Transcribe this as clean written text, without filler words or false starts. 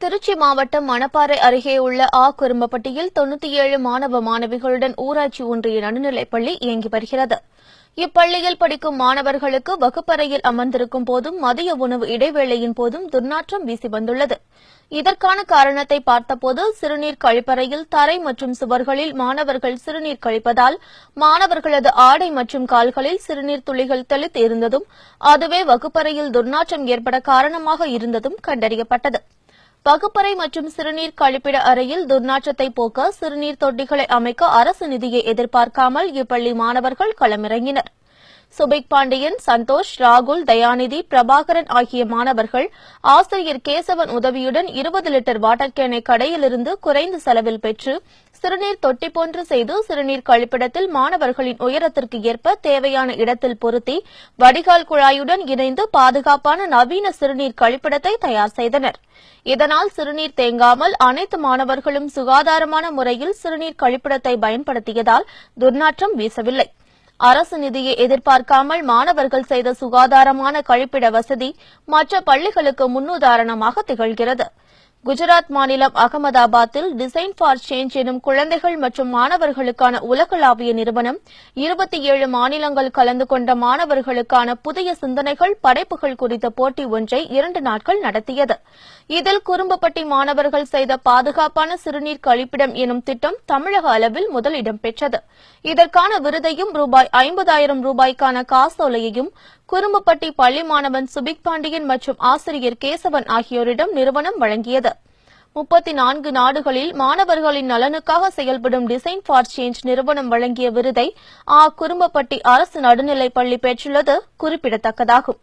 திருச்சி மாவட்டம் மணப்பாறை அருகே உள்ள குரும்பப்பட்டியில் 97 மாணவ மாணவிகளுடன் ஊராட்சி ஒன்றிய நடுநிலைப்பள்ளி இயங்கி வருகிறது. இப்பள்ளியில் படிக்கும் மாணவர்களுக்கு வகுப்பறையில் அமர்ந்திருக்கும் போதும் மதிய உணவு இடைவேளையின் போதும் துர்நாற்றம் வீசி வந்துள்ளது. இதற்கான காரணத்தை பார்த்தபோது சிறுநீர் கழிப்பறையில் தரை மற்றும் சுவர்களில் மாணவர்கள் சிறுநீர் கழிப்பதால் மாணவர்களது ஆடை மற்றும் கால்களில் சிறுநீர் துளிகள் தெளித்து இருந்ததும் அதுவே வகுப்பறையில் துர்நாற்றம் ஏற்பட காரணமாக இருந்ததும் கண்டறியப்பட்டது. வகுப்பறை மற்றும் சிறுநீர் கழிப்பிட அறையில் துர்நாற்றத்தை போக்க சிறுநீர் தொட்டிகளை அமைக்க அரசு நிதியை எதிர்பார்க்காமல் இப்பள்ளி மாணவர்கள் களமிறங்கினர். சுபிக் பாண்டியன், சந்தோஷ், ராகுல், தயாநிதி, பிரபாகரன் ஆகிய மாணவர்கள் ஆசிரியர் கேசவன் உதவியுடன் 20 லிட்டர் வாட்டர் கேனை கடையிலிருந்து குறைந்த செலவில் பெற்று சிறுநீர் தொட்டி போன்று செய்து சிறுநீர் கழிப்பிடத்தில் மாணவர்களின் உயரத்திற்கு ஏற்ப தேவையான இடத்தில் பொருத்தி வடிகால் குழாயுடன் இணைந்து பாதுகாப்பான நவீன சிறுநீர் கழிப்பிடத்தை தயார் செய்தனர். இதனால் சிறுநீர் தேங்காமல் அனைத்து மாணவர்களும் சுகாதாரமான முறையில் சிறுநீர் கழிப்பிடத்தை பயன்படுத்தியதால் துர்நாற்றம் வீசவில்லை. அரசு நிதியை எதிர்பார்க்காமல் மாணவர்கள் செய்த சுகாதாரமான கழிப்பிட வசதி மற்ற பள்ளிகளுக்கு முன்னுதாரணமாக திகழ்கிறது. குஜராத் மாநிலம் அகமதாபாத்தில் டிசைன் ஃபார் சேஞ்ச் எனும் குழந்தைகள் மற்றும் மாணவர்களுக்கான உலகளாவிய நிறுவனம் 27 மாநிலங்கள் கலந்து கொண்ட மாணவர்களுக்கான புதிய சிந்தனைகள் படைப்புகள் குறித்த போட்டி ஒன்றை 2 நாட்கள் நடத்தியது. இதில் குரும்பப்பட்டி மாணவர்கள் செய்த பாதுகாப்பான சிறுநீர் கழிப்பிடம் எனும் திட்டம் தமிழக அளவில் முதலிடம் பெற்றது. இதற்கான விருதையும் ரூபாய் 50,000 காசோலையையும் குரும்பப்பட்டி பள்ளி மாணவன் சுபிக் பாண்டியன் மற்றும் ஆசிரியர் கேசவன் ஆகியோரிடம் நிறுவனம் வழங்கியது. 34 நாடுகளில் மாணவர்களின் நலனுக்காக செயல்படும் டிசைன் ஃபார் சேஞ்ச் நிறுவனம் வழங்கிய விருதை குரும்பப்பட்டி அரசு நடுநிலைப்பள்ளி பெற்றுள்ளது குறிப்பிடத்தக்கதாகும்.